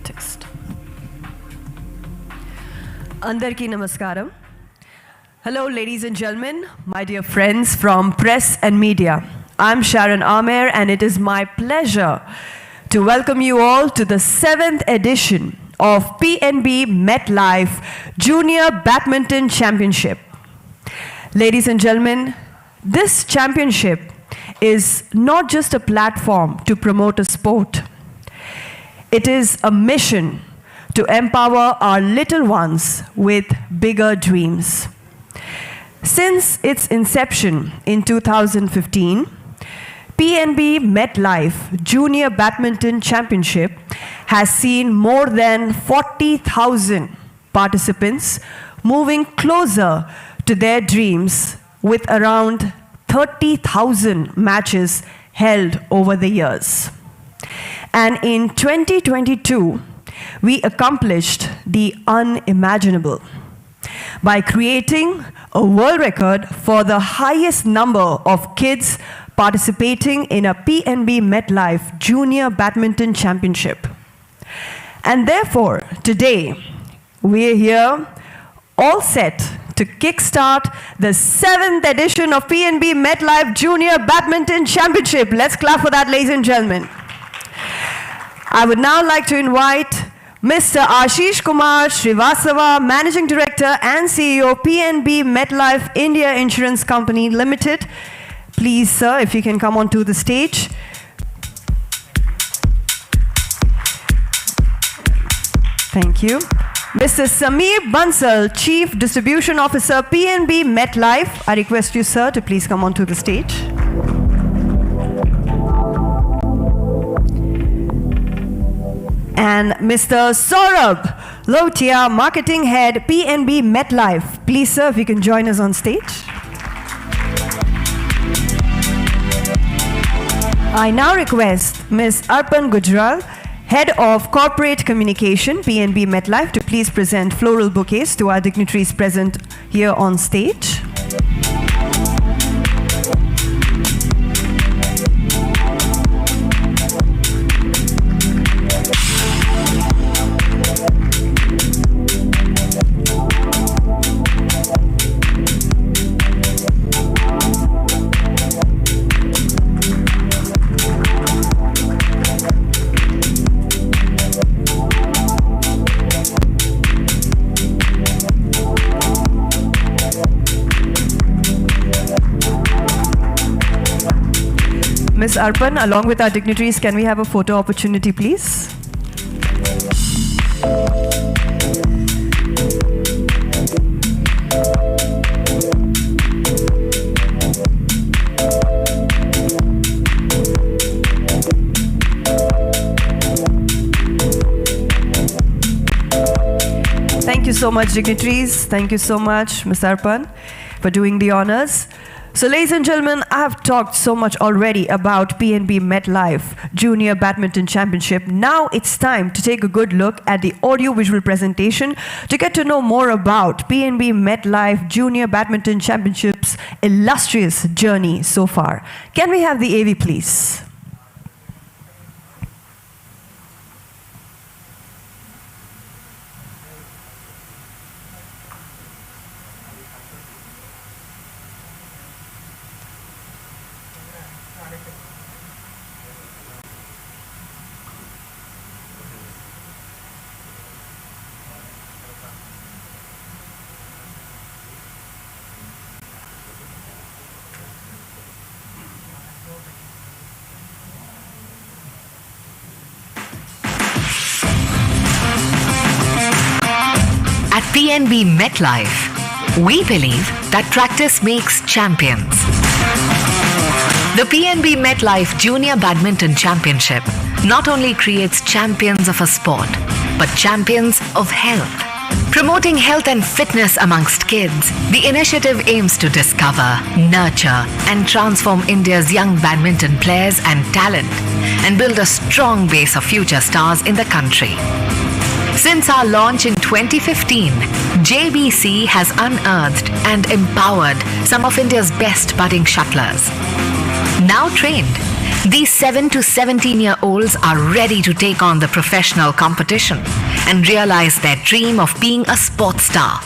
Text. Andarki Namaskaram. Hello, ladies and gentlemen, my dear friends from press and media. I'm Sharon Amer, and it is my pleasure to welcome you all to the 7th edition of PNB MetLife Junior Badminton Championship. Ladies and gentlemen, this championship is not just a platform to promote a sport. It is a mission to empower our little ones with bigger dreams. Since its inception in 2015, PNB MetLife Junior Badminton Championship has seen more than 40,000 participants moving closer to their dreams with around 30,000 matches held over the years. And in 2022, we accomplished the unimaginable by creating a world record for the highest number of kids participating in a PNB MetLife Junior Badminton Championship. And therefore, today, we're here all set to kickstart the 7th edition of PNB MetLife Junior Badminton Championship. Let's clap for that, ladies and gentlemen. I would now like to invite Mr. Ashish Kumar Srivastava, Managing Director and CEO, PNB MetLife India Insurance Company Limited. Please, sir, if you can come onto the stage. Thank you. Mr. Sameer Bansal, Chief Distribution Officer, PNB MetLife. I request you, sir, to please come onto the stage. And Mr. Saurabh Lotia, Marketing Head, PNB MetLife. Please, sir, if you can join us on stage. I now request Ms. Arpan Gujral, Head of Corporate Communication, PNB MetLife, to please present floral bouquets to our dignitaries present here on stage. Ms. Arpan, along with our dignitaries, can we have a photo opportunity, please? Thank you so much, dignitaries. Thank you so much, Ms. Arpan, for doing the honors. So, ladies and gentlemen, I have talked so much already about PNB MetLife Junior Badminton Championship. Now it's time to take a good look at the audio-visual presentation to get to know more about PNB MetLife Junior Badminton Championship's illustrious journey so far. Can we have the AV, please? At PNB MetLife, we believe that practice makes champions. The PNB MetLife Junior Badminton Championship not only creates champions of a sport, but champions of health. Promoting health and fitness amongst kids, the initiative aims to discover, nurture, and transform India's young badminton players and talent, and build a strong base of future stars in the country. Since our launch in 2015, JBC has unearthed and empowered some of India's best budding shuttlers. Now trained, These 7 to 17-year-olds are ready to take on the professional competition and realize their dream of being a sports star.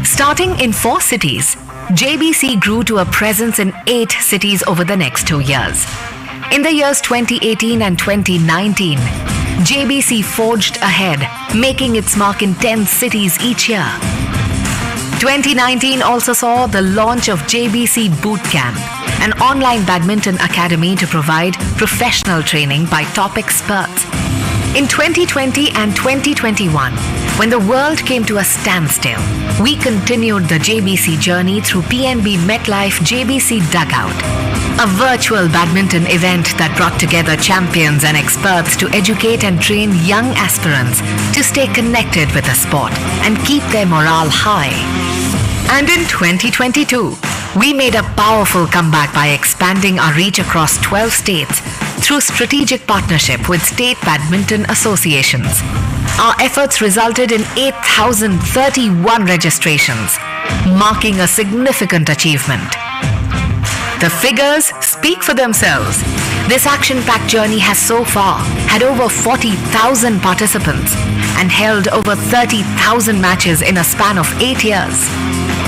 Starting in 4 cities, JBC grew to a presence in 8 cities over the next 2 years. In the years 2018 and 2019, JBC forged ahead, making its mark in 10 cities each year. 2019 also saw the launch of JBC Bootcamp, an online badminton academy to provide professional training by top experts. In 2020 and 2021, when the world came to a standstill, we continued the JBC journey through PNB MetLife JBC Dugout, a virtual badminton event that brought together champions and experts to educate and train young aspirants to stay connected with the sport and keep their morale high. And in 2022, we made a powerful comeback by expanding our reach across 12 states through strategic partnership with state badminton associations. Our efforts resulted in 8,031 registrations, marking a significant achievement. The figures speak for themselves. This action-packed journey has so far had over 40,000 participants and held over 30,000 matches in a span of 8 years.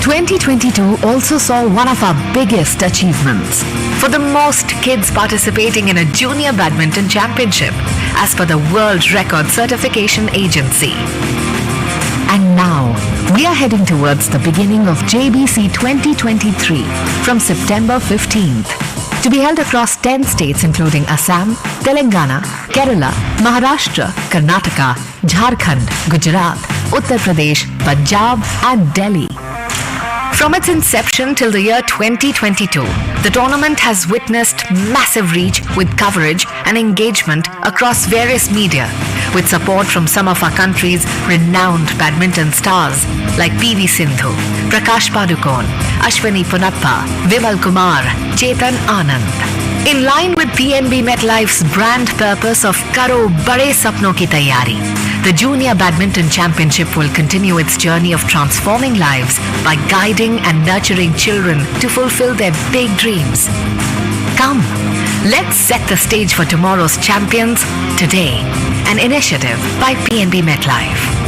2022 also saw one of our biggest achievements. For the most kids participating in a junior badminton championship, as per the World Record Certification Agency. And now, we are heading towards the beginning of JBC 2023 from September 15th. To be held across 10 states including Assam, Telangana, Kerala, Maharashtra, Karnataka, Jharkhand, Gujarat, Uttar Pradesh, Punjab and Delhi. From its inception till the year 2022, the tournament has witnessed massive reach with coverage and engagement across various media, with support from some of our country's renowned badminton stars like PV Sindhu, Prakash Padukone, Ashwini Punappa, Vimal Kumar, Chetan Anand. In line with PNB MetLife's brand purpose of Karo Bade Sapno Ki Tayari, the Junior Badminton Championship will continue its journey of transforming lives by guiding and nurturing children to fulfill their big dreams. Come, let's set the stage for tomorrow's champions today. An initiative by PNB MetLife.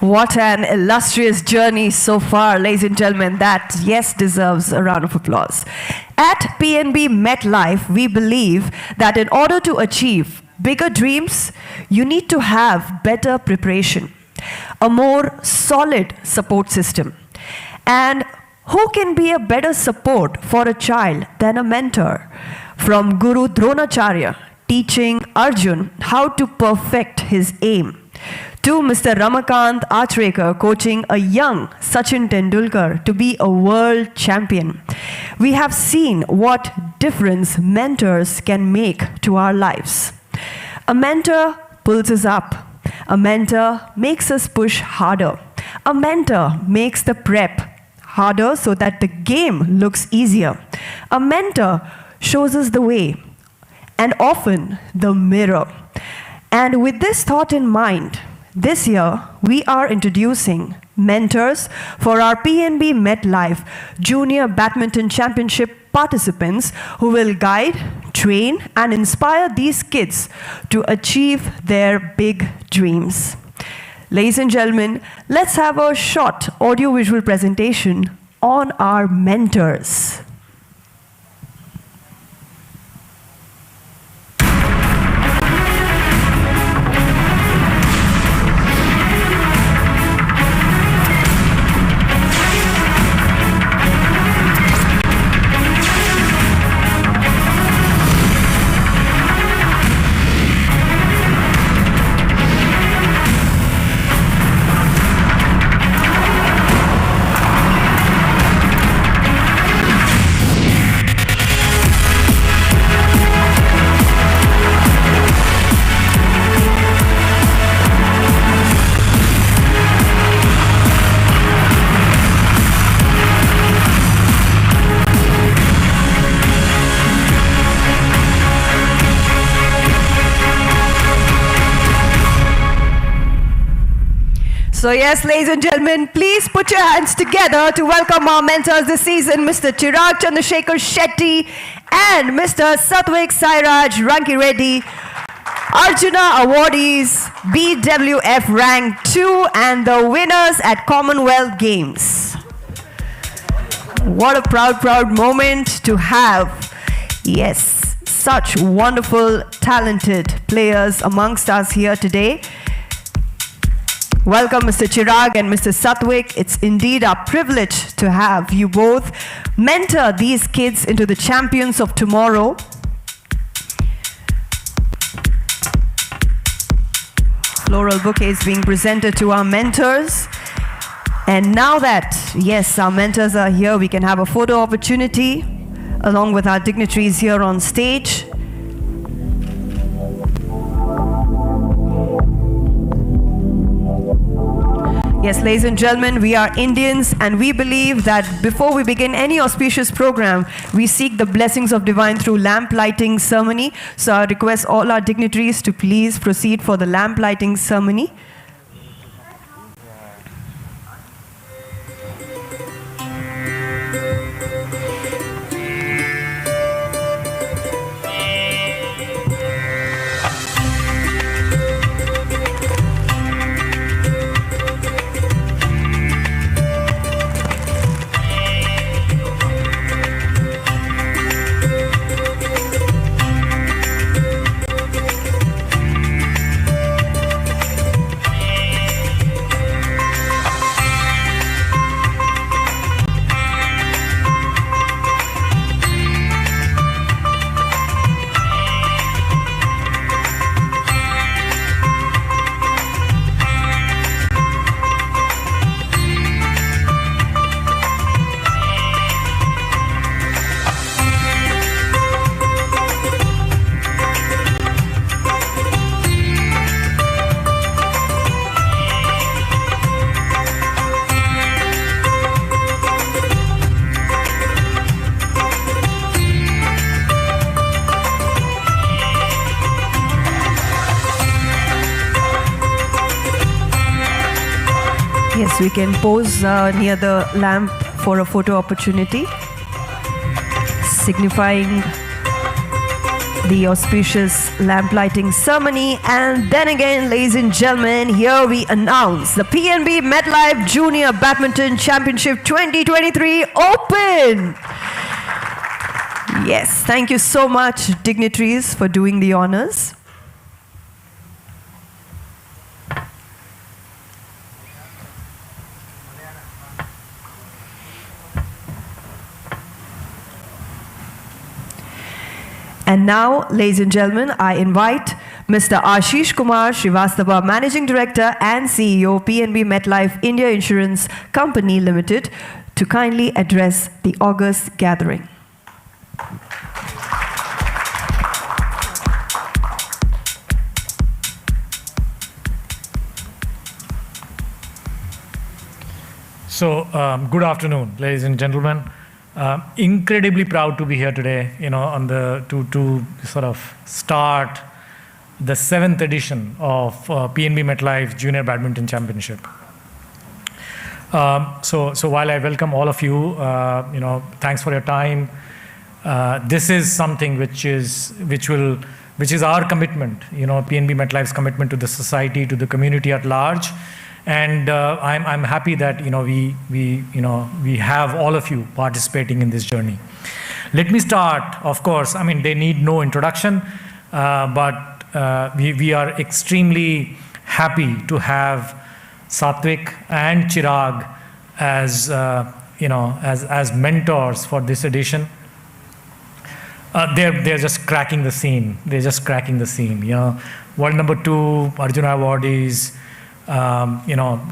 What an illustrious journey so far, ladies and gentlemen. That, yes, deserves a round of applause. At PNB MetLife, we believe that in order to achieve bigger dreams, you need to have better preparation, a more solid support system. And who can be a better support for a child than a mentor? From Guru Dronacharya, teaching Arjuna how to perfect his aim, to Mr. Ramakant Achrekar coaching a young Sachin Tendulkar to be a world champion. We have seen what difference mentors can make to our lives. A mentor pulls us up. A mentor makes us push harder. A mentor makes the prep harder so that the game looks easier. A mentor shows us the way and often the mirror. And with this thought in mind, this year, we are introducing mentors for our PNB MetLife Junior Badminton Championship participants who will guide, train, and inspire these kids to achieve their big dreams. Ladies and gentlemen, let's have a short audio-visual presentation on our mentors. So yes, ladies and gentlemen, please put your hands together to welcome our mentors this season, Mr. Chirag Chandrashekhar Shetty and Mr. Satwik Sairaj Rankireddy, Arjuna Awardees, BWF Rank 2 and the winners at Commonwealth Games. What a proud moment to have. Yes, such wonderful, talented players amongst us here today. Welcome, Mr. Chirag and Mr. Satwik. It's indeed our privilege to have you both mentor these kids into the champions of tomorrow. Floral bouquets being presented to our mentors. And now that, yes, our mentors are here, we can have a photo opportunity along with our dignitaries here on stage. Yes, ladies and gentlemen, we are Indians and we believe that before we begin any auspicious program, we seek the blessings of divine through lamp lighting ceremony. So I request all our dignitaries to please proceed for the lamp lighting ceremony. Yes, we can pose near the lamp for a photo opportunity, signifying the auspicious lamp lighting ceremony. And then again, ladies and gentlemen, here we announce the PNB MetLife Junior Badminton Championship 2023 Open. Yes, thank you so much, dignitaries, for doing the honors. And now, ladies and gentlemen, I invite Mr. Ashish Kumar Srivastava, Managing Director and CEO, PNB MetLife India Insurance Company Limited, to kindly address the August gathering. So, good afternoon, ladies and gentlemen. Incredibly proud to be here today, on to sort of start the 7th edition of PNB MetLife Junior Badminton Championship. So while I welcome all of you, thanks for your time. This is something which is our commitment, PNB MetLife's commitment to the society, to the community at large. And I'm happy that we have all of you participating in this journey. Let me start. Of course, they need no introduction, but we are extremely happy to have Satwik and Chirag as as mentors for this edition. They're just cracking the scene. World number 2, Arjuna Awardees.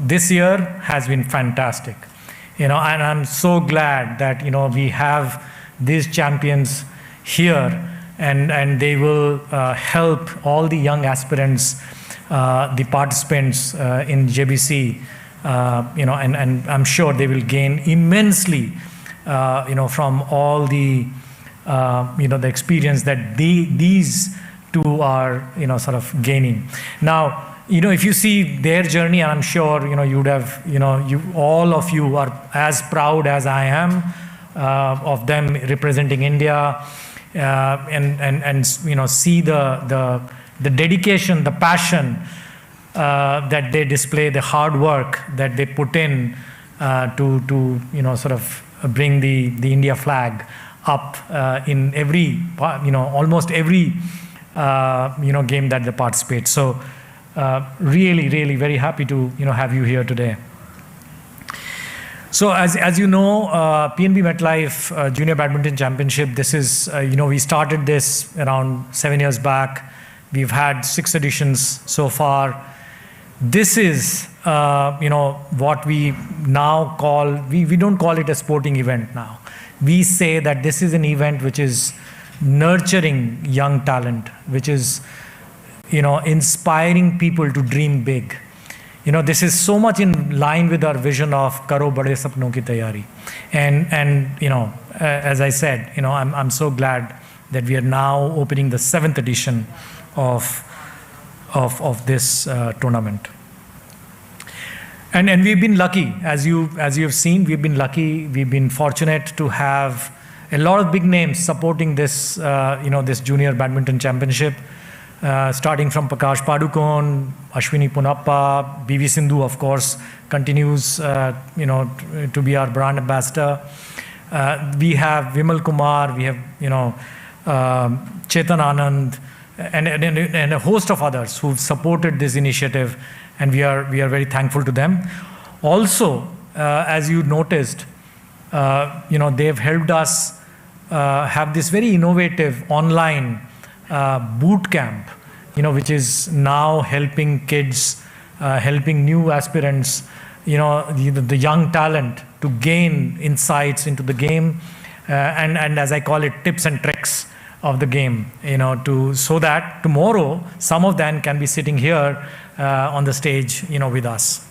This year has been fantastic, and I'm so glad that we have these champions here, and they will help all the young aspirants, the participants in JBC, and I'm sure they will gain immensely, from all the experience that these two are sort of gaining. Now, if you see their journey, and I'm sure, you would have, all of you are as proud as I am of them representing India, and see the dedication, the passion that they display, the hard work that they put in to sort of bring the India flag up in every, almost every, game that they participate. So really, really very happy to, have you here today. So as you know, PNB MetLife Junior Badminton Championship, this is, we started this around 7 years back. We've had 6 editions so far. This is, what we now call, we don't call it a sporting event now. We say that this is an event which is nurturing young talent, which is, inspiring people to dream big. This is so much in line with our vision of Karo Bade Sapnon Ki Tayari. And as I said, I'm so glad that we are now opening the 7th edition of this tournament. And we've been lucky, as you have seen, we've been lucky, we've been fortunate to have a lot of big names supporting this, this Junior Badminton Championship, starting from Prakash Padukone, Ashwini Punappa, BV Sindhu, of course, continues, to be our brand ambassador. We have Vimal Kumar, we have, Chetan Anand, and a host of others who've supported this initiative, and we are very thankful to them. Also, as you noticed, they've helped us have this very innovative online boot camp, which is now helping kids, helping new aspirants, the young talent to gain insights into the game, and as I call it, tips and tricks of the game, so that tomorrow some of them can be sitting here on the stage, with us.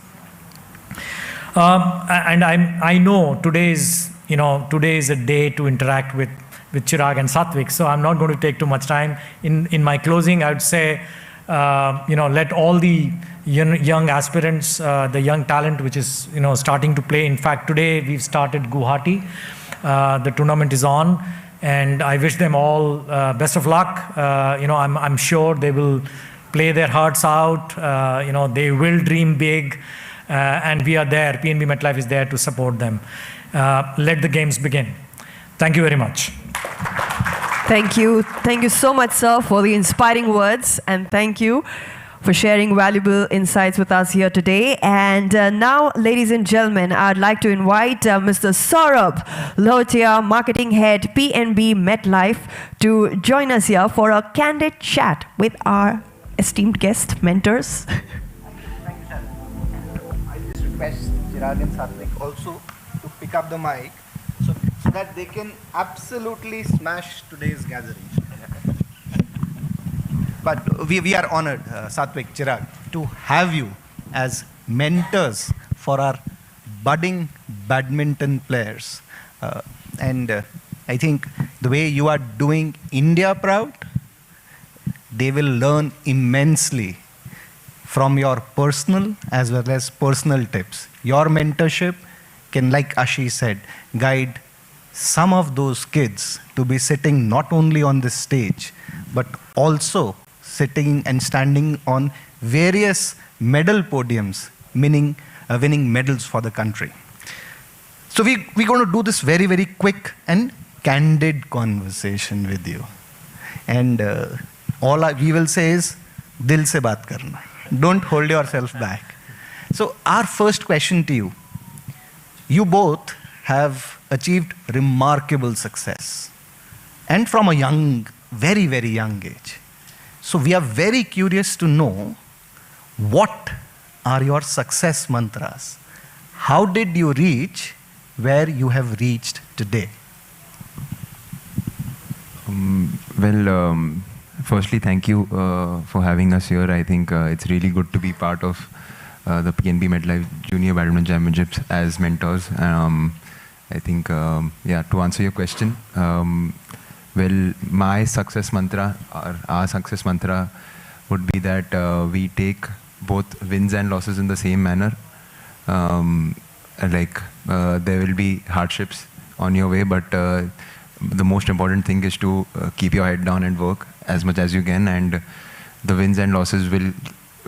And I know today is a day to interact with Chirag and Satwik, so I'm not going to take too much time. In my closing, I would say, let all the young aspirants, the young talent which is, starting to play. In fact, today we've started Guwahati. The tournament is on, and I wish them all best of luck. I'm sure they will play their hearts out. They will dream big, and we are there. PNB MetLife is there to support them. Let the games begin. Thank you very much. Thank you. Thank you so much, sir, for the inspiring words, and thank you for sharing valuable insights with us here today. And now, ladies and gentlemen, I'd like to invite Mr. Saurabh Lotia, Marketing Head, PNB MetLife, to join us here for a candid chat with our esteemed guest mentors. Thank you, Sharon. I just request Chirag and Satwik also to pick up the mic so that they can absolutely smash today's gathering. But we are honored, Satwik, Chirag, to have you as mentors for our budding badminton players. And I think the way you are doing India proud, they will learn immensely from your personal as well as personal tips. Your mentorship can, like Ashi said, guide some of those kids to be sitting not only on this stage, but also sitting and standing on various medal podiums, meaning winning medals for the country. So we're going to do this very, very quick and candid conversation with you. And we will say is, dil se baat karna. Don't hold yourself back. So our first question to you, you both have achieved remarkable success, and from a young, very, very young age. So we are very curious to know, what are your success mantras? How did you reach where you have reached today? Firstly, thank you for having us here. I think it's really good to be part of the PNB MetLife Junior Badminton Championships as mentors. I think, to answer your question, my success mantra, or our success mantra, would be that we take both wins and losses in the same manner. There will be hardships on your way, but the most important thing is to keep your head down and work as much as you can, and the wins and losses will,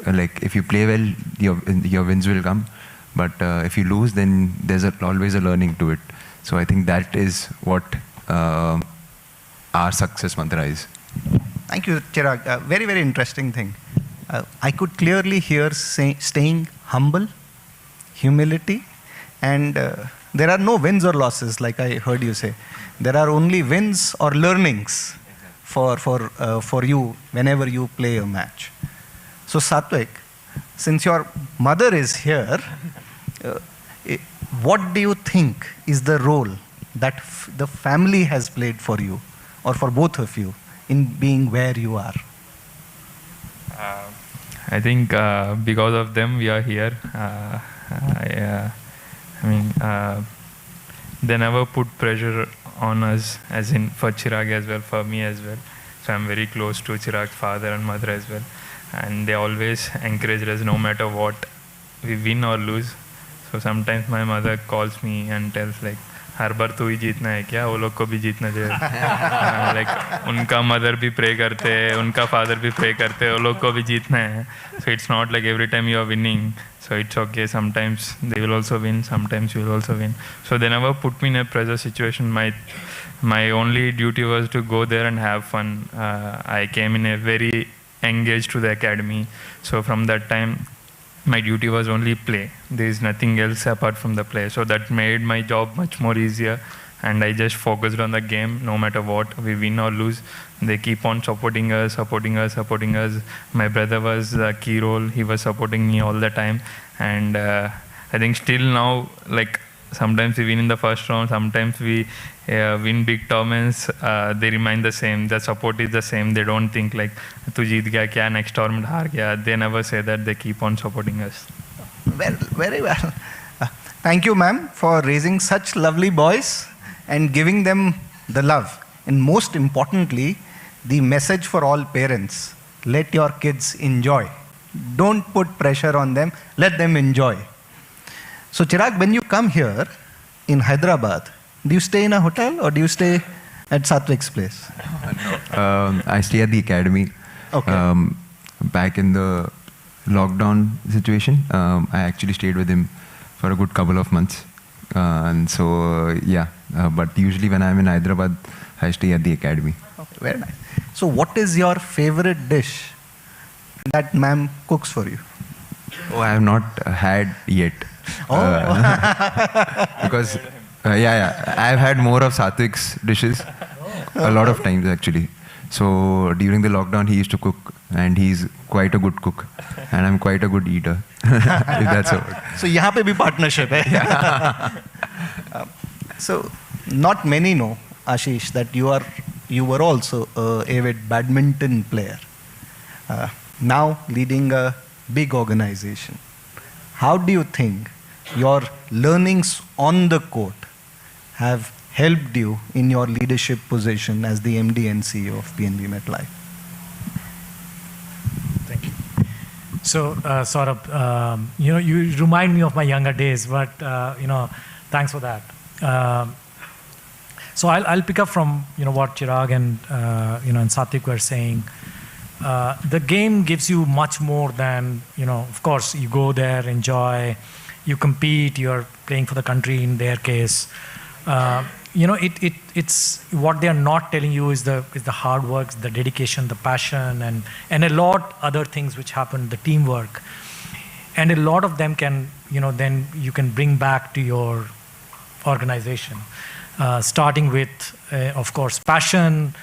if you play well, your wins will come, but if you lose, then there's always a learning to it. So I think that is what our success mantra is. Thank you, Chirag. Very, very interesting thing. I could clearly hear staying humble, humility, and there are no wins or losses, like I heard you say. There are only wins or learnings for you whenever you play a match. So Satwik, since your mother is here, what do you think is the role that the family has played for you, or for both of you, in being where you are? I think because of them we are here. They never put pressure on us, as in for Chirag as well, for me as well. So I'm very close to Chirag's father and mother as well. And they always encourage us no matter what, we win or lose. So sometimes my mother calls me and tells like, हर बार तू ही जीतना है क्या, वो लोग को भी जीतना चाहिए. Like उनका mother भी pray करते हैं, उनका father भी pray करते हैं, वो लोग को भी जीतना है. So it's not like every time you are winning. So it's okay. Sometimes they will also win. Sometimes you will also win. So they never put me in a pressure situation. My only duty was to go there and have fun. I came in a very engaged to the academy. So from that time, my duty was only play. There is nothing else apart from the play. So that made my job much more easier. And I just focused on the game, no matter what, we win or lose. They keep on supporting us. My brother was a key role. He was supporting me all the time. And I think still now, like sometimes we win in the first round, sometimes we win big tournaments, they remain the same. The support is the same. They don't think like, tu jeet gaya kya, next tournament haar gaya. They never say that. They keep on supporting us. Well, very well. Thank you, ma'am, for raising such lovely boys and giving them the love. And most importantly, the message for all parents: let your kids enjoy. Don't put pressure on them. Let them enjoy. So Chirag, when you come here in Hyderabad, do you stay in a hotel or do you stay at Satwik's place? I stay at the academy. Okay. Back in the lockdown situation, I actually stayed with him for a good couple of months. But usually when I'm in Hyderabad, I stay at the academy. Okay, very nice. So what is your favorite dish that ma'am cooks for you? Oh, I have not had yet. Because I've had more of Satwik's dishes a lot of times actually. So during the lockdown he used to cook, and he's quite a good cook, and I'm quite a good eater. If that's a word. So यहाँ पे भी partnership है. So not many know, Ashish, that you were also an avid badminton player. Now leading a big organization. How do you think your learnings on the court have helped you in your leadership position as the MD and CEO of PNB MetLife? Thank you. So, you remind me of my younger days, but, thanks for that. So I'll pick up from, what Chirag and, and Satwik were saying. The game gives you much more than, of course, you go there, enjoy, you compete, you're playing for the country in their case. It's what they are not telling you is the hard work, the dedication, the passion, and a lot other things which happen, the teamwork. And a lot of them can, then you can bring back to your organization. Starting with, of course, passion,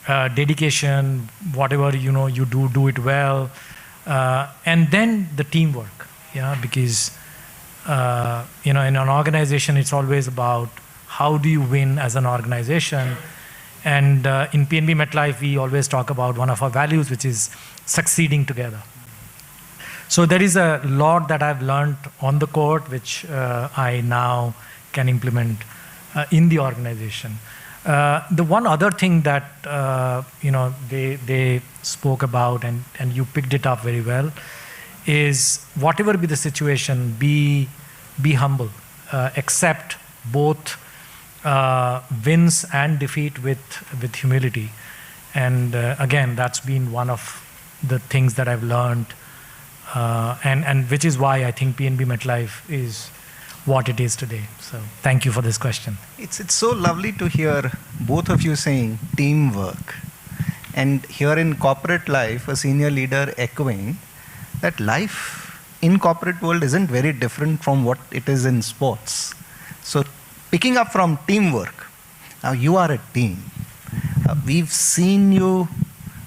dedication, whatever you do it well, and then the teamwork. Because in an organization, it's always about how do you win as an organization. And in PNB MetLife, we always talk about one of our values, which is succeeding together. So there is a lot that I've learned on the court, which I now can implement in the organization. The one other thing that they spoke about, and you picked it up very well, is whatever be the situation, be humble, accept both wins and defeat with humility. And again, that's been one of the things that I've learned, and which is why I think PNB MetLife is what it is today. So thank you for this question. It's so lovely to hear both of you saying teamwork, and here in corporate life, a senior leader echoing that life in corporate world isn't very different from what it is in sports. So picking up from teamwork, now you are a team. We've seen you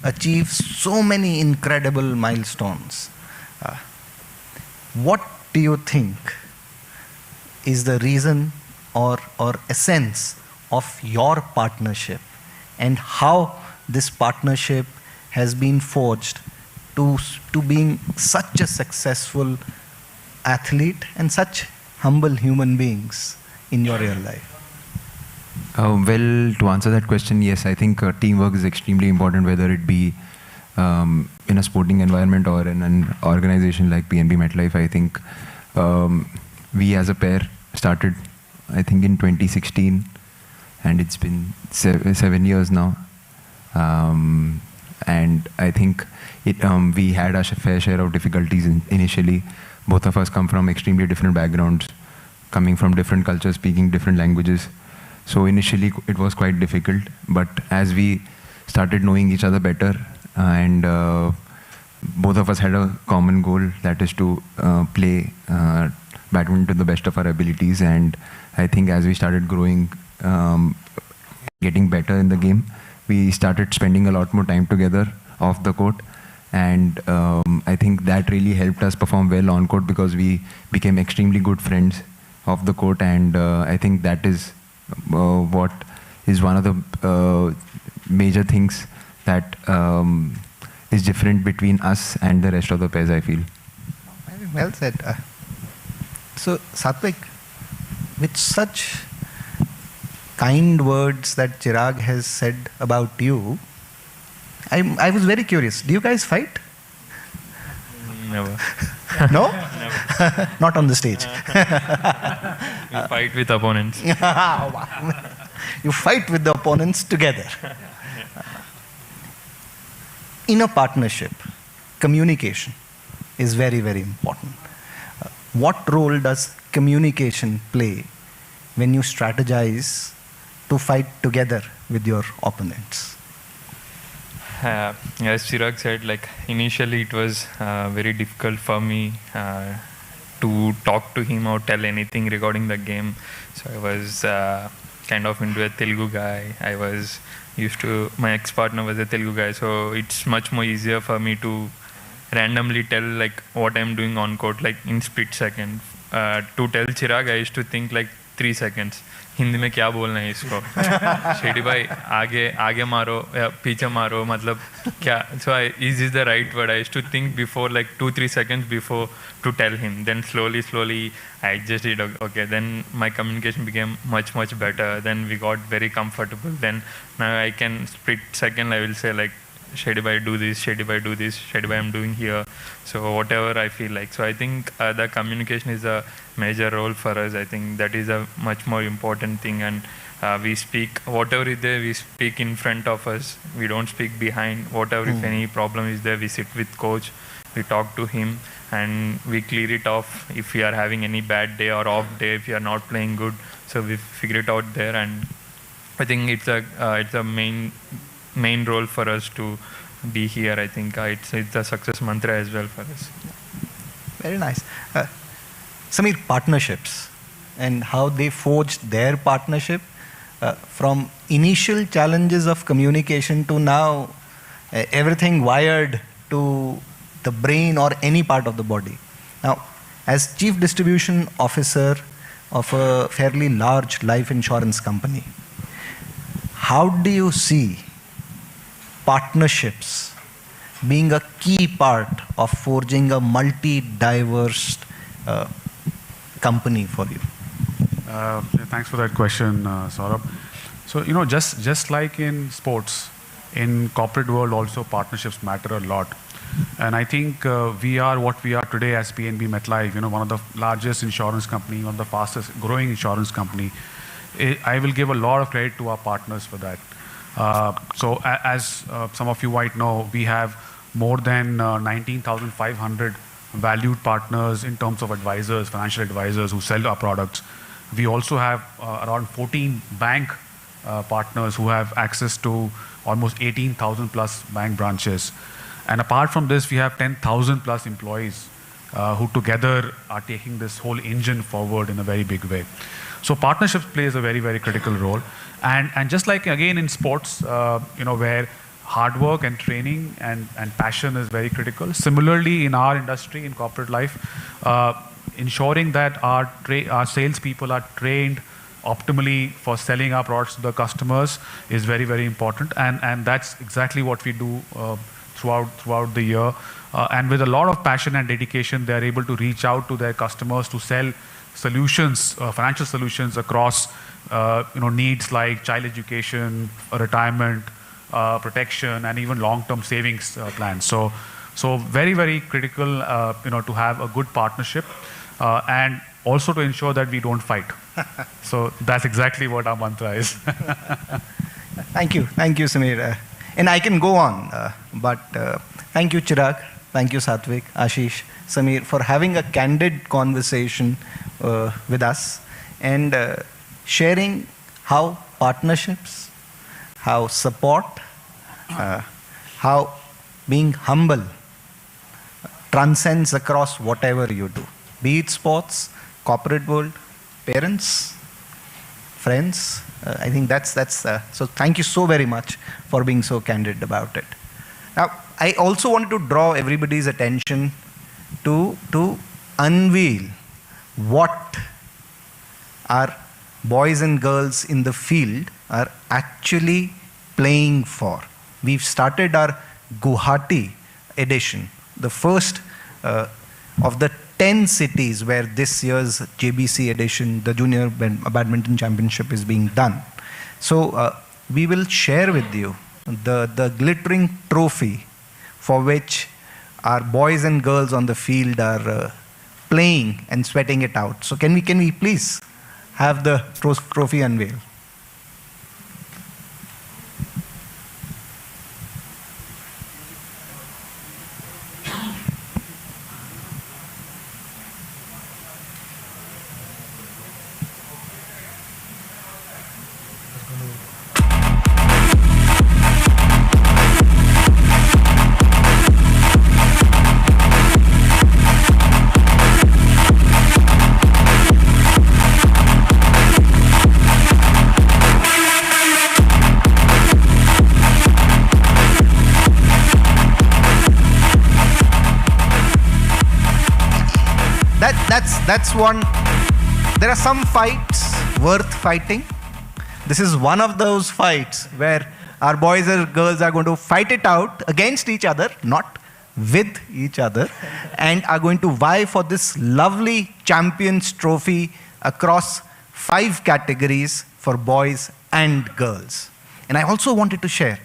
achieve so many incredible milestones. What do you think is the reason or essence of your partnership, and how this partnership has been forged to being such a successful athlete and such humble human beings in your real life? Well, to answer that question, yes, I think teamwork is extremely important, whether it be in a sporting environment or in an organization like PNB MetLife. I think we as a pair started, I think, in 2016, and it's been 7 years now. And I think we had a fair share of difficulties initially. Both of us come from extremely different backgrounds, coming from different cultures, speaking different languages. So initially it was quite difficult, but as we started knowing each other better, and both of us had a common goal, that is to play badminton to the best of our abilities. And I think as we started growing, getting better in the game, we started spending a lot more time together off the court. And I think that really helped us perform well on court, because we became extremely good friends off the court. And I think that is what is one of the major things that is different between us and the rest of the pairs, I feel. Well said. So, Satwik, with such kind words that Chirag has said about you, I was very curious. Do you guys fight? Never. No? Never. Not on the stage. We fight with opponents. You fight with the opponents together. In a partnership, communication is very, very important. What role does communication play when you strategize to fight together with your opponents? As Chirag said, like initially it was very difficult for me to talk to him or tell anything regarding the game. So I was kind of into a Telugu guy. I was used to, my ex-partner was a Telugu guy, so it's much more easier for me to randomly tell like what I'm doing on court, like in split second. To tell Chirag, I used to think like 3 seconds. Hindi में क्या बोलना है इसको शेटी भाई आगे मारो या पीछे मारो मतलब क्या so is this the right word? I used to think before like 2-3 seconds before to tell him. Then slowly I just did okay. Then my communication became much better. Then we got very comfortable. Then now I can split second I will say like Shetty bhai do this, Shetty bhai do this, Shetty bhai I'm doing here. So whatever I feel like. So I think the communication is a major role for us. I think that is a much more important thing. And we speak, whatever is there, we speak in front of us. We don't speak behind. Whatever, if any problem is there, we sit with coach, we talk to him, and we clear it off if we are having any bad day or off day, if we are not playing good. So we figure it out there. And I think it's a main role for us to be here. I think it's a success mantra as well for us. Very nice. Samir, partnerships and how they forged their partnership from initial challenges of communication to now everything wired to the brain or any part of the body. Now, as Chief Distribution Officer of a fairly large life insurance company, how do you see partnerships being a key part of forging a multi-diverse company for you? Thanks for that question, Saurabh. So, you know, just like in sports, in corporate world also partnerships matter a lot. And I think we are what we are today as PNB MetLife, one of the largest insurance company, one of the fastest growing insurance company. I will give a lot of credit to our partners for that. So as some of you might know, we have more than 19,500 valued partners in terms of advisors, financial advisors who sell our products. We also have around 14 bank partners who have access to almost 18,000 plus bank branches. And apart from this, we have 10,000 plus employees who together are taking this whole engine forward in a very big way. So partnerships plays a very, very critical role. And just like again in sports, where hard work and training and passion is very critical. Similarly, in our industry, in corporate life, ensuring that our salespeople are trained optimally for selling our products to the customers is very, very important. And that's exactly what we do throughout the year. And with a lot of passion and dedication, they are able to reach out to their customers to sell solutions, financial solutions across needs like child education, retirement, protection, and even long-term savings plans. So very, very critical, to have a good partnership and also to ensure that we don't fight. So that's exactly what our mantra is. Thank you, Samir. And I can go on, but thank you, Chirag. Thank you, Satwik, Ashish, Samir, for having a candid conversation with us and sharing how partnerships, how support, how being humble transcends across whatever you do, be it sports, corporate world, parents, friends. I think that's so thank you so very much for being so candid about it. Now, I also wanted to draw everybody's attention to unveil what our boys and girls in the field are actually playing for. We've started our Guwahati edition, the first of the 10 cities where this year's JBC edition, the Junior Badminton Championship, is being done. So we will share with you the glittering trophy for which our boys and girls on the field are playing and sweating it out. So can we please have the trophy unveil? That's one. There are some fights worth fighting. This is one of those fights where our boys and girls are going to fight it out against each other, not with each other, and are going to vie for this lovely Champions Trophy across 5 categories for boys and girls. And I also wanted to share,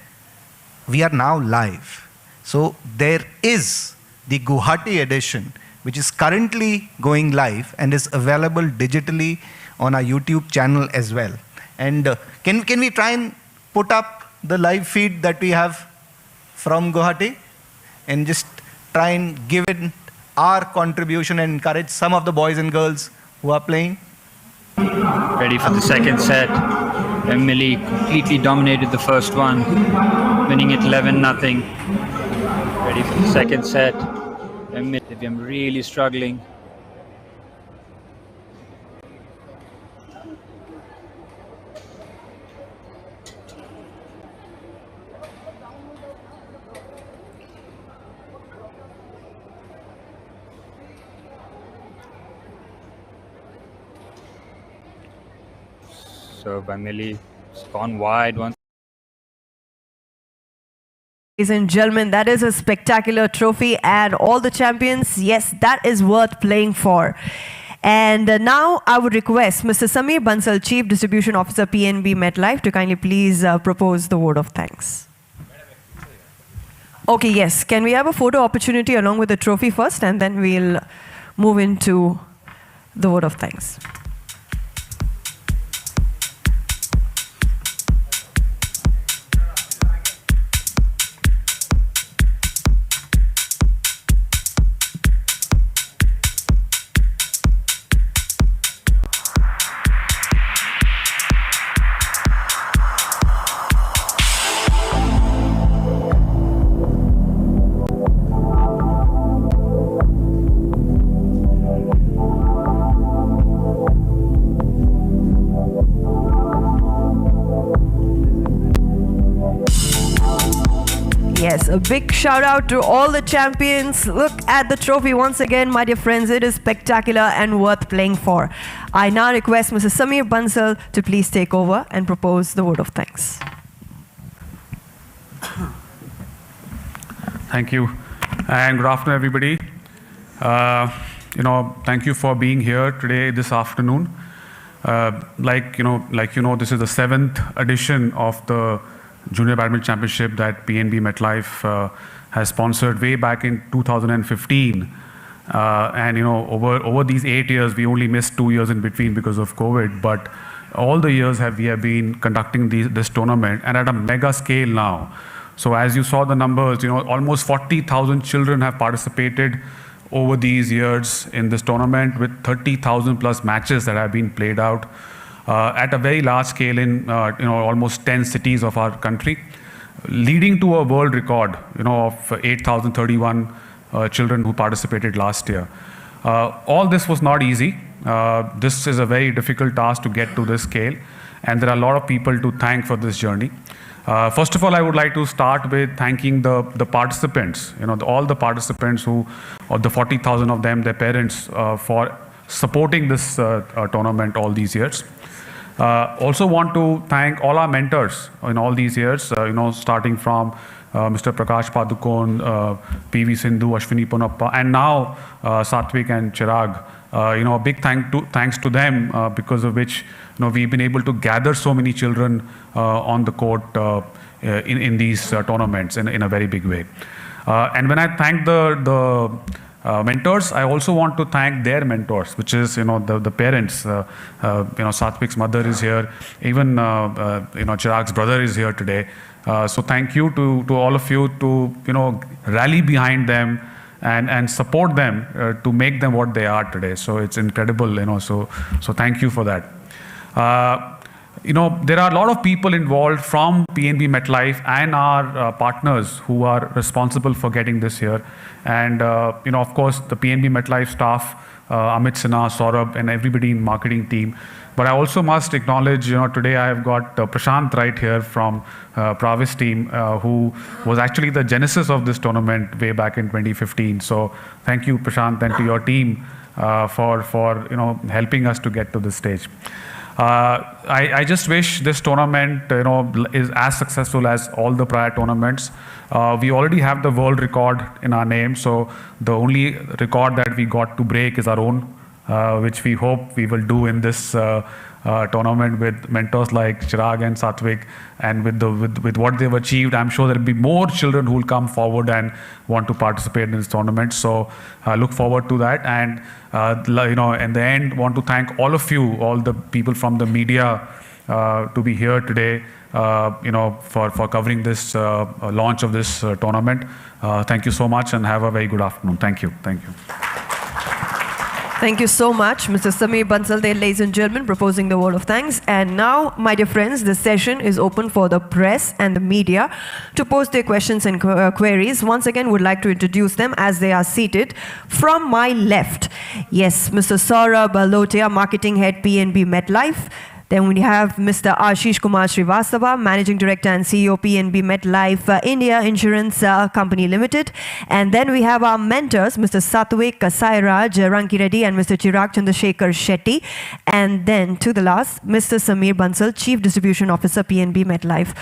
we are now live. So there is the Guwahati edition, which is currently going live and is available digitally on our YouTube channel as well. And can we try and put up the live feed that we have from Guwahati and just try and give it our contribution and encourage some of the boys and girls who are playing? Ready for the second set. Emily completely dominated the first one, winning it 11-0. Ready for the second set. I'm really struggling. So by Millie, it's gone wide once. Ladies and gentlemen, that is a spectacular trophy, and all the champions, yes, that is worth playing for. And now I would request Mr. Samir Bansal, Chief Distribution Officer, PNB MetLife, to kindly please propose the word of thanks. Okay, yes. Can we have a photo opportunity along with the trophy first, and then we'll move into the vote of thanks. Yes, a big shout out to all the champions. Look at the trophy once again, my dear friends. It is spectacular and worth playing for. I now request Mr. Sameer Bansal to please take over and propose the vote of thanks. Thank you, and good afternoon, everybody. Thank you for being here today, this afternoon. Like you know, this is the 7th edition of the Junior Badminton Championship that PNB MetLife has sponsored way back in 2015. And over these 8 years, we only missed 2 years in between because of COVID. But all the years we have been conducting this tournament, and at a mega scale now. So as you saw the numbers, almost 40,000 children have participated over these years in this tournament, with 30,000 plus matches that have been played out at a very large scale in almost 10 cities of our country, leading to a world record of 8,031 children who participated last year. All this was not easy. This is a very difficult task to get to this scale, and there are a lot of people to thank for this journey. First of all, I would like to start with thanking the participants, all the participants the 40,000 of them, their parents, for supporting this tournament all these years. Also want to thank all our mentors in all these years, starting from Mr. Prakash Padukone, PV Sindhu, Ashwini Ponappa, and now Satwik and Chirag. A big thanks to them, because of which we've been able to gather so many children on the court in these tournaments in a very big way. And when I thank the mentors, I also want to thank their mentors, which is the parents. Satwik's mother is here, even Chirag's brother is here today. So thank you to all of you to rally behind them and support them to make them what they are today. So it's incredible, so thank you for that. There are a lot of people involved from PNB MetLife and our partners who are responsible for getting this here. And, of course, the PNB MetLife staff, Amit Sinha, Saurabh, and everybody in marketing team. But I also must acknowledge, today I have got Prashant right here from Pravis team, who was actually the genesis of this tournament way back in 2015. So thank you, Prashant, and to your team for helping us to get to this stage. I just wish this tournament, is as successful as all the prior tournaments. We already have the world record in our name, so the only record that we got to break is our own, which we hope we will do in this tournament with mentors like Chirag and Satwik, and with what they've achieved. I'm sure there'll be more children who will come forward and want to participate in this tournament. So look forward to that. And in the end, want to thank all of you, all the people from the media, to be here today, for covering this launch of this tournament. Thank you so much, and have a very good afternoon. Thank you. Thank you. Thank you so much, Mr. Sameer Bansal, there, ladies and gentlemen, proposing the vote of thanks. And now, my dear friends, this session is open for the press and the media to post their questions and queries. Once again, would like to introduce them as they are seated. From my left, yes, Mr. Saurabh Lotia, Marketing Head, PNB MetLife. Then we have Mr. Ashish Kumar Srivastava, Managing Director and CEO, PNB MetLife India Insurance Company Limited. And then we have our mentors, Mr. Satwik, Sairaj, Rankireddy, and Mr. Chirag Chandrashekhar Shetty. And then to the last, Mr. Sameer Bansal, Chief Distribution Officer, PNB MetLife.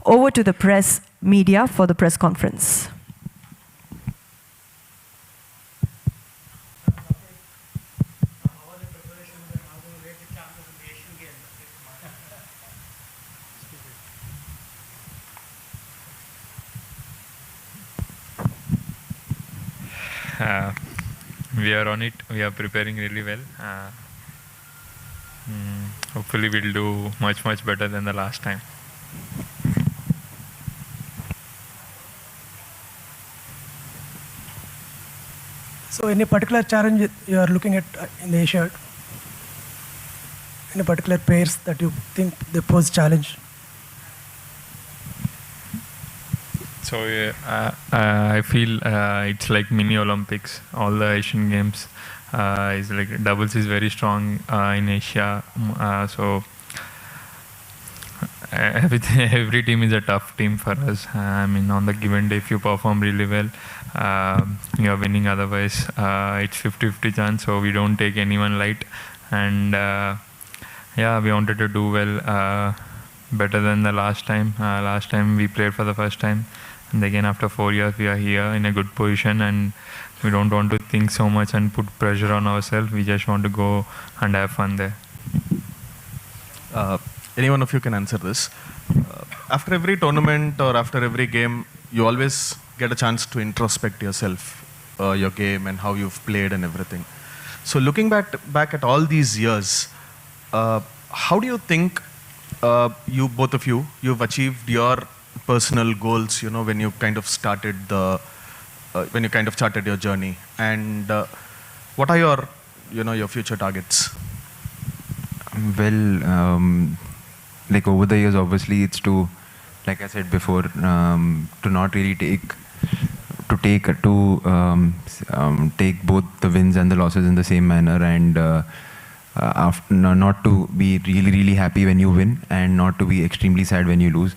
Over to the press media for the press conference. We are on it. We are preparing really well. Hopefully, we'll do much better than the last time. So, any particular challenge you are looking at in the Asia? Any particular pairs that you think they pose challenge? So I feel it's like mini Olympics. All the Asian Games is like doubles is very strong in Asia. So every team is a tough team for us. I mean, on the given day, if you perform really well, you are winning. Otherwise, it's 50-50 chance. So we don't take anyone light. And yeah, we wanted to do well, better than the last time. Last time we played for the first time. And again, after 4 years, we are here in a good position, and we don't want to think so much and put pressure on ourselves. We just want to go and have fun there. Any one of you can answer this. After every tournament or after every game, you always get a chance to introspect yourself, your game and how you've played and everything. So looking back at all these years, how do you think both of you, you've achieved your personal goals, when you kind of started your journey, and what are your future targets? Well, like over the years, obviously it's to, like I said before, to not really take both the wins and the losses in the same manner, and not to be really happy when you win and not to be extremely sad when you lose.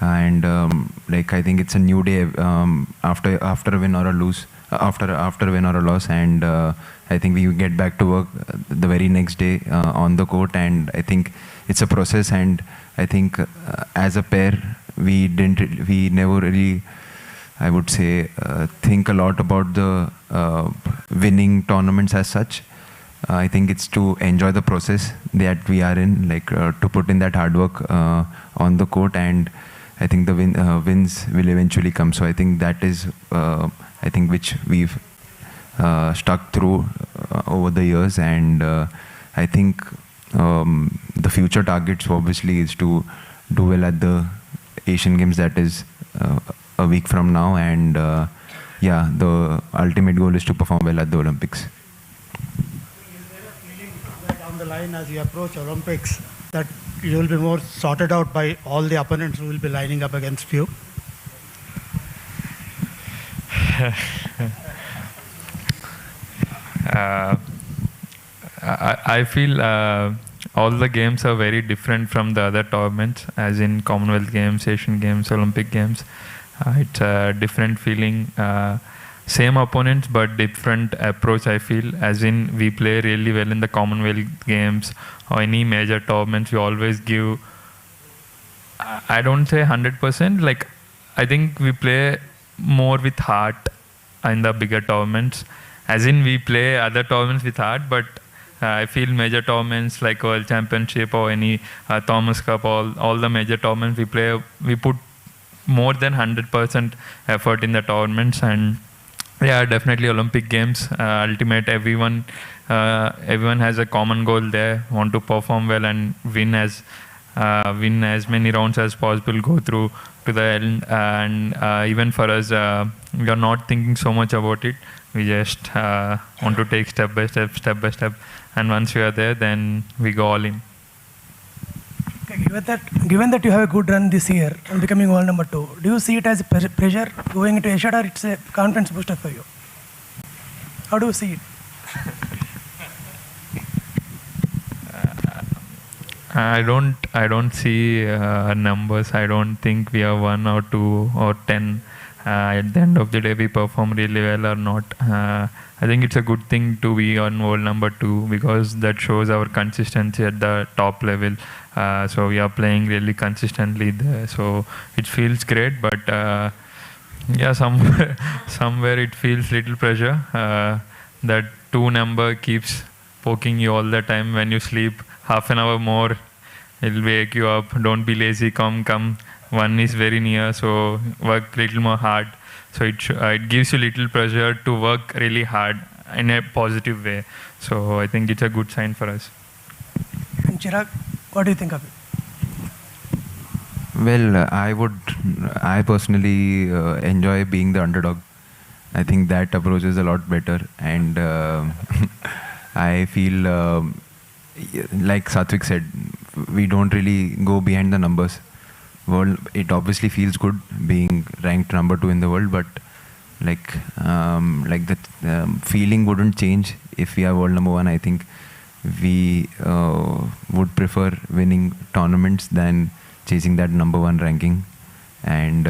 And like I think it's a new day after a win or a lose, after a win or a loss, and I think we get back to work the very next day on the court. And I think it's a process, and I think as a pair we never really, I would say, think a lot about the winning tournaments as such. I think it's to enjoy the process that we are in, like to put in that hard work on the court, and I think the wins will eventually come. So I think that is, I think, which we've stuck through over the years, and I think the future targets obviously is to do well at the Asian Games, that is a week from now, and yeah, the ultimate goal is to perform well at the Olympics. Is there a feeling that down the line as you approach Olympics that you will be more sorted out by all the opponents who will be lining up against you? I feel all the games are very different from the other tournaments, as in Commonwealth Games, Asian Games, Olympic Games. It's a different feeling. Same opponents, but different approach, I feel. As in, we play really well in the Commonwealth Games or any major tournaments. We always give, I don't say 100%, like, I think we play more with heart in the bigger tournaments. As in, we play other tournaments with heart, but I feel major tournaments like World Championship or any Thomas Cup, all the major tournaments we play, we put more than 100% effort in the tournaments. And yeah, definitely Olympic Games, ultimate, everyone has a common goal there, want to perform well and win as many rounds as possible, go through to the end. And even for us, we are not thinking so much about it. We just want to take step by step. And once we are there, then we go all in. Okay, given that you have a good run this year and becoming world number 2, do you see it as a pressure going into Asia, or it's a confidence booster for you? How do you see it? I don't see numbers. I don't think we are 1 or 2 or 10. At the end of the day, we perform really well or not. I think it's a good thing to be on world number 2, because that shows our consistency at the top level. So we are playing really consistently there. So it feels great, but yeah, somewhere it feels little pressure. That 2 number keeps poking you all the time. When you sleep half an hour more, it'll wake you up. Don't be lazy, come. 1 is very near, so work little more hard. So it gives you little pressure to work really hard in a positive way. So I think it's a good sign for us. And Chirag, what do you think of it? Well, I personally enjoy being the underdog. I think that approach is a lot better, and I feel like Satwik said, we don't really go behind the numbers. World, it obviously feels good being ranked number 2 in the world, but like the feeling wouldn't change if we are world number 1. I think we would prefer winning tournaments than chasing that number 1 ranking, and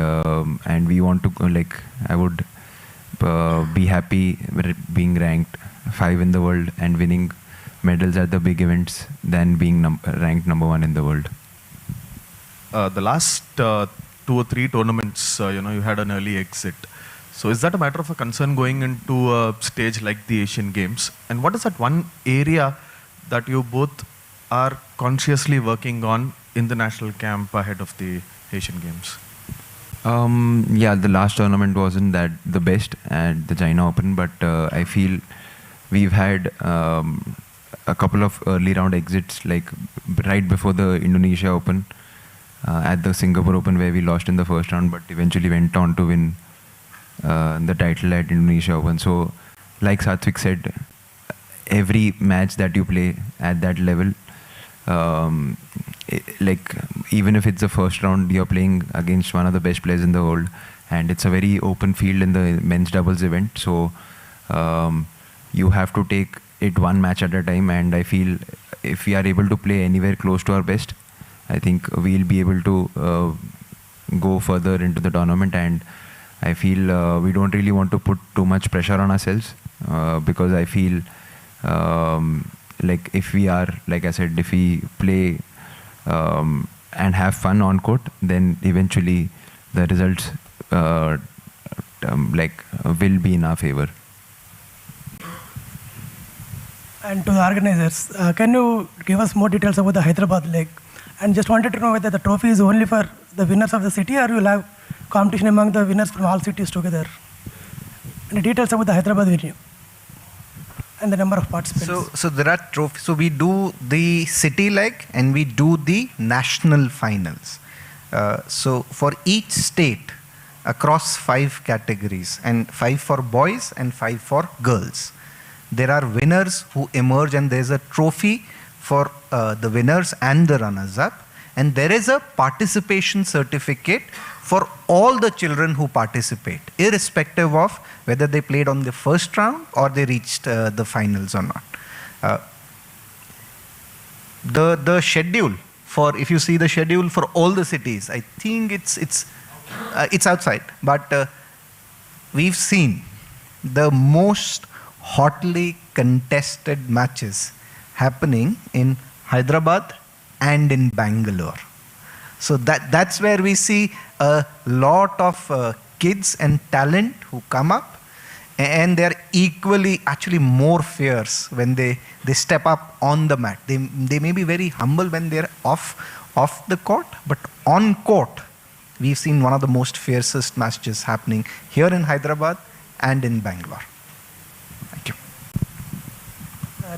we want to I would be happy with being ranked 5 in the world and winning medals at the big events than being ranked number 1 in the world. The last 2 or 3 tournaments, you had an early exit. So is that a matter of a concern going into a stage like the Asian Games? And what is that one area that you both are consciously working on in the national camp ahead of the Asian Games? Yeah, the last tournament wasn't that the best at the China Open, but I feel we've had a couple of early round exits, like right before the Indonesia Open, at the Singapore Open, where we lost in the first round, but eventually went on to win the title at Indonesia Open. So, like Satwik said, every match that you play at that level, even if it's the first round, you're playing against one of the best players in the world, and it's a very open field in the men's doubles event. So you have to take it one match at a time, and I feel if we are able to play anywhere close to our best, I think we'll be able to go further into the tournament. And I feel we don't really want to put too much pressure on ourselves, because I feel if we are, like I said, if we play and have fun on court, then eventually the results will be in our favor. And to the organizers, can you give us more details about the Hyderabad leg? And just wanted to know whether the trophy is only for the winners of the city, or you will have competition among the winners from all cities together? Any details about the Hyderabad venue and the number of participants? So there are trophies. So we do the city leg and we do the national finals. So for each state, across 5 categories, and 5 for boys and 5 for girls, there are winners who emerge, and there's a trophy for the winners and the runners-up, and there is a participation certificate for all the children who participate, irrespective of whether they played on the first round or they reached the finals or not. The schedule for, if you see the schedule for all the cities, I think it's outside, but we've seen the most hotly contested matches happening in Hyderabad and in Bangalore. So that's where we see a lot of kids and talent who come up, and they're equally, actually more fierce when they step up on the mat. They may be very humble when they're off the court, but on court, we've seen one of the most fiercest matches happening here in Hyderabad and in Bangalore. Thank you.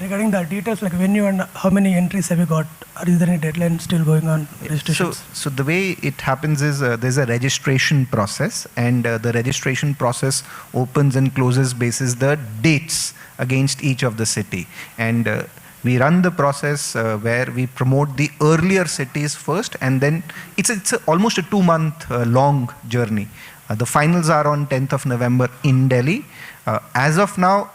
Regarding the details, like venue and how many entries have you got? Or is there any deadline still going on? So the way it happens is there's a registration process, and the registration process opens and closes basis the dates against each of the city. And we run the process where we promote the earlier cities first, and then it's almost a 2-month long journey. The finals are on 10th of November in Delhi. As of now,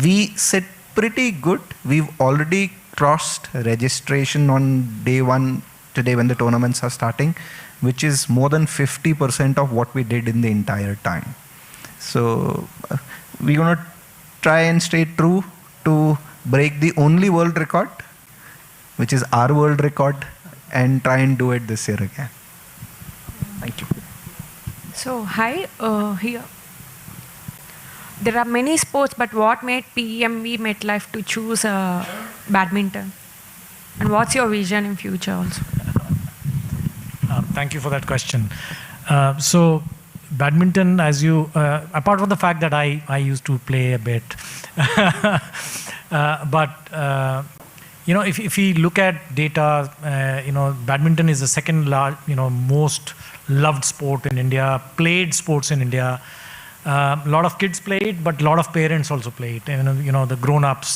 we sit pretty good. We've already crossed registration on day 1 today when the tournaments are starting, which is more than 50% of what we did in the entire time. So we're going to try and stay true to break the only world record, which is our world record, and try and do it this year again. Thank you. So, hi, here. There are many sports, but what made PNB MetLife to choose badminton? And what's your vision in future also? Thank you for that question. So badminton, as you, apart from the fact that I used to play a bit, but if we look at data, badminton is the second most loved sport in India, played sports in India. A lot of kids play it, but a lot of parents also play it. And the grown-ups,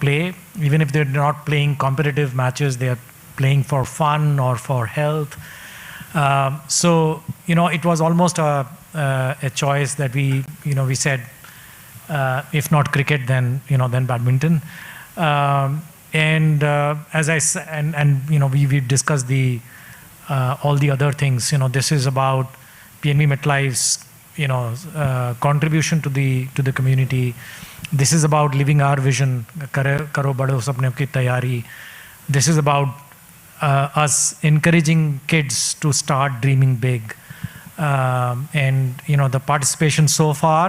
play. Even if they're not playing competitive matches, they are playing for fun or for health. So it was almost a choice that we said, if not cricket, then badminton. As I said, and we discussed all the other things. This is about PNB MetLife's contribution to the community. This is about living our vision. Karo bado sapne ki tayari. This is about us encouraging kids to start dreaming big. And the participation so far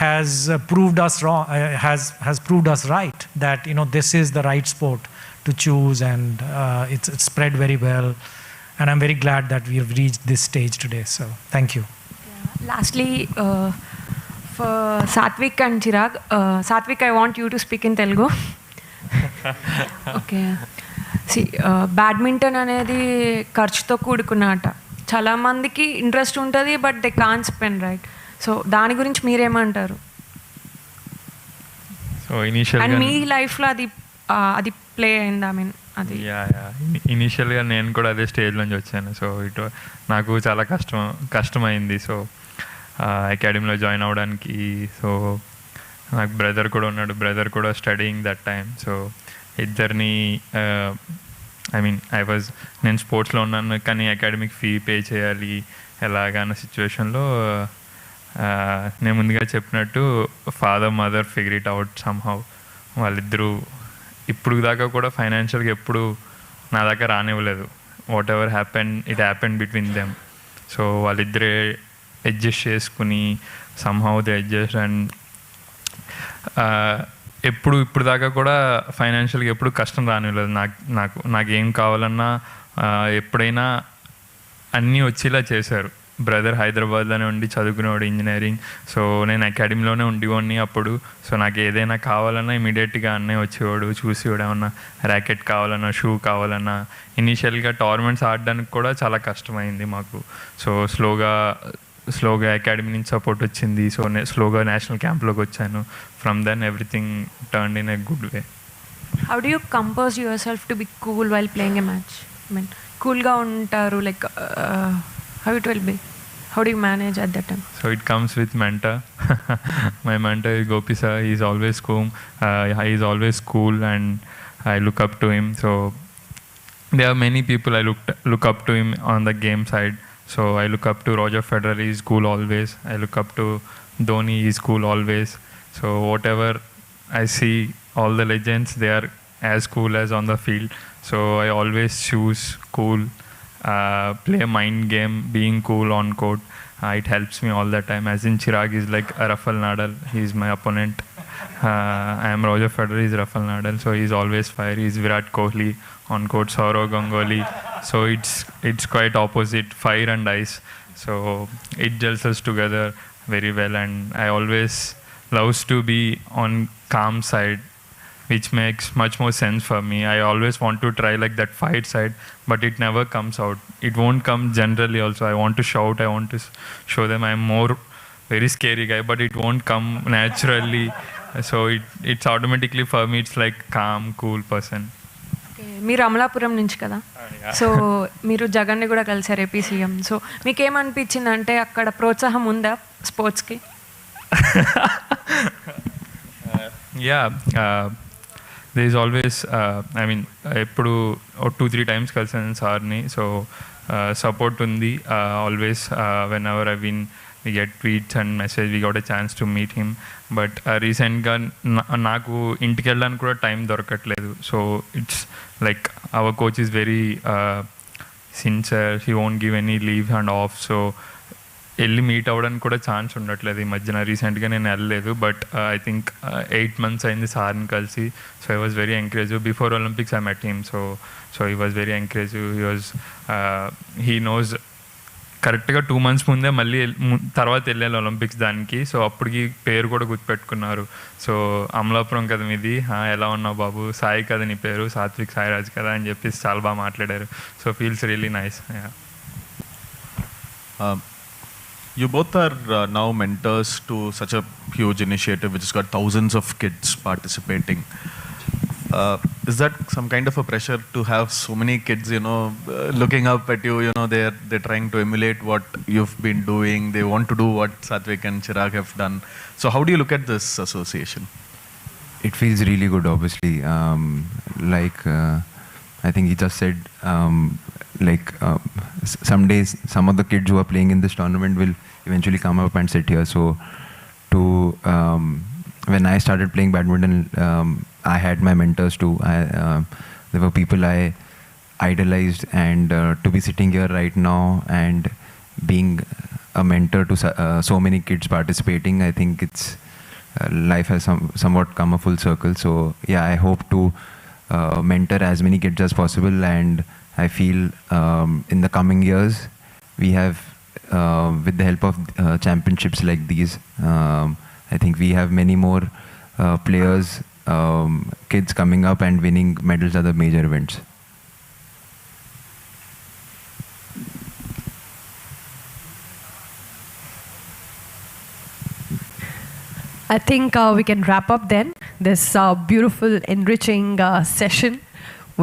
has proved us wrong. Has proved us right that this is the right sport to choose, and it's spread very well. And I'm very glad that we have reached this stage today. So thank you. Lastly, for Satwik and Chirag, Satwik, I want you to speak in Telugu. Okay. See, badminton అనేది ఖర్చుతో కూడుకున్న ఆట. చాలా మందికి interest ఉంటుంది, but they can't spend, right? So దాని గురించి మీరేమంటారు? సో ఇనీషియల్గా మీ లైఫ్లో అది ప్లే అయింది, ఐ మీన్ అది. ఇనీషియల్గా నేను కూడా అదే స్టేజ్ నుంచి వచ్చాను. సో నాకు చాలా కష్టమైంది. సో అకాడమీలో జాయిన్ అవ్వడానికి. సో నాకు బ్రదర్ కూడా ఉన్నాడు, బ్రదర్ కూడా స్టడీయింగ్ దట్ టైమ్. సో ఇద్దరిని నేను స్పోర్ట్స్లో ఉన్నాను, కానీ అకాడమిక్ ఫీ పే చేయాలి ఎలాగన్న సిచ్యువేషన్లో నేను ముందుగా చెప్పినట్టు father mother figure it out somehow. వాళ్ళిద్దరూ ఇప్పుడు దాకా కూడా ఫైనాన్షియల్గా ఎప్పుడు నా దాకా రానివ్వలేదు. Whatever it happen between them. So వాళ్ళిద్దరే అడ్జస్ట్ చేసుకుని సమ్హౌ దే అడ్జస్ట్. అండ్ ఇప్పుడు దాకా కూడా ఫైనాన్షియల్గా ఎప్పుడు కష్టం రానివ్వలేదు. నాకు ఏం కావాలన్నా ఎప్పుడైనా అన్నీ వచ్చేలా చేశారు. బ్రదర్ హైదరాబాద్లోనే ఉండి చదువుకునేవాడు ఇంజనీరింగ్. సో నేను అకాడమీలోనే ఉండేవాడిని అప్పుడు. సో నాకు ఏదైనా కావాలన్నా ఇమీడియట్గా అన్నయ్య వచ్చేవాడు, చూసేవాడు. ఏమన్నా ర్యాకెట్ కావాలన్నా, షూ కావాలన్నా. ఇనీషియల్గా టోర్నమెంట్స్ ఆడడానికి కూడా చాలా కష్టమైంది మాకు. సో స్లోగా అకాడమీ నుంచి సపోర్ట్ వచ్చింది. సో స్లోగా నేషనల్ క్యాంప్లోకి వచ్చాను. From then everything turn in a good way. How do you compose yourself to be cool while playing a match? I mean కూల్గా ఉంటారు, like how it will be? How do you manage at that time? So it comes with mentor. My mentor is Gopi sir. He's always cool. He's always cool, and I look up to him. So there are many people I look up to him on the game side. So I look up to Roger Federer. He's cool always. I look up to Dhoni. He's cool always. So whatever I see, all the legends, they are as cool as on the field. So I always choose cool. Play a mind game, being cool on court. It helps me all the time. As in Chirag is like a Rafael Nadal. He's my opponent. I am Roger Federer. He's Rafael Nadal. So he's always fiery. He's Virat Kohli on court. Saurav Ganguly. So it's quite opposite, fire and ice. So it gels us together very well. And I always loves to be on calm side, which makes much more sense for me. I always want to try like that fight side, but it never comes out. It won't come generally also. I want to shout, I want to show them I'm more very scary guy, but it won't come naturally. So it's automatically for me, it's like calm, cool person. మీరు అమలాపురం నుంచి కదా, so మీరు జగన్ని కూడా కలిసారు, AP CM. So మీకేమనిపించింది అంటే అక్కడ ప్రోత్సాహం ఉందా స్పోర్ట్స్కి? There is always, ఎప్పుడు 2-3 times కలిసాను సార్ని. సో సపోర్ట్ ఉంది always. When ever we get tweets and message, we got a chance to meet him. But రీసెంట్గా నాకు ఇంటికి వెళ్ళడానికి కూడా టైం దొరకట్లేదు. So it's like our coach is very sincere. He won't give any leave and of. So వెళ్ళి meet అవ్వడానికి కూడా chance ఉండట్లేదు ఈ మధ్యన. రీసెంట్గా నేను వెళ్ళలేదు, బట్ ఐ థింక్ 8 months అయింది సార్ని కలిసి. So I was very encouraging. Before Olympics I met him. So he was very encouraging. He knows కరెక్ట్గా 2 months ముందే మళ్ళీ తర్వాత వెళ్ళాను ఒలింపిక్స్ దానికి. సో అప్పటికి పేరు కూడా గుర్తుపెట్టుకున్నారు. సో అమలాపురం కదా మీది, ఎలా ఉన్నావు బాబు, సాయి కదా నీ పేరు, సాత్విక్ సాయిరాజ్ కదా అని చెప్పేసి చాలా బాగా మాట్లాడారు. So feels really nice. You both are now mentors to such a huge initiative which has got thousands of kids participating. Is that some kind of a pressure to have so many kids, looking up at you, they're trying to emulate what you've been doing, they want to do what Satwik and Chirag have done. So how do you look at this association? It feels really good, obviously. I think he just said, some days, some of the kids who are playing in this tournament will eventually come up and sit here. So, when I started playing badminton, I had my mentors too. There were people I idolized, and to be sitting here right now and being a mentor to so many kids participating, I think it's life has somewhat come a full circle. So yeah, I hope to mentor as many kids as possible, and I feel in the coming years we have, with the help of championships like these, I think we have many more players, kids coming up and winning medals at the major events. I think we can wrap up then this beautiful, enriching session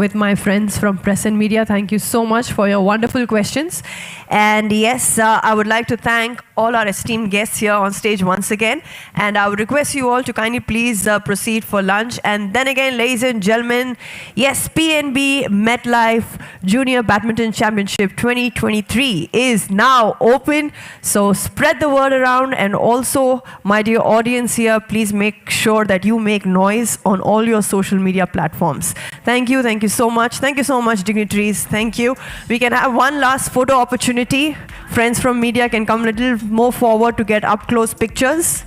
with my friends from press and media. Thank you so much for your wonderful questions. And yes, I would like to thank all our esteemed guests here on stage once again. And I would request you all to kindly please proceed for lunch. And then again, ladies and gentlemen, yes, PNB MetLife Junior Badminton Championship 2023 is now open. So spread the word around. And also, my dear audience here, please make sure that you make noise on all your social media platforms. Thank you so much. Thank you so much, dignitaries. Thank you. We can have one last photo opportunity. Friends from media can come a little more forward to get up close pictures.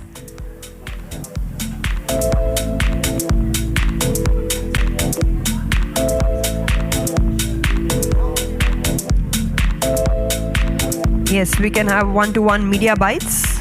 Yes, we can have one-to-one media bites.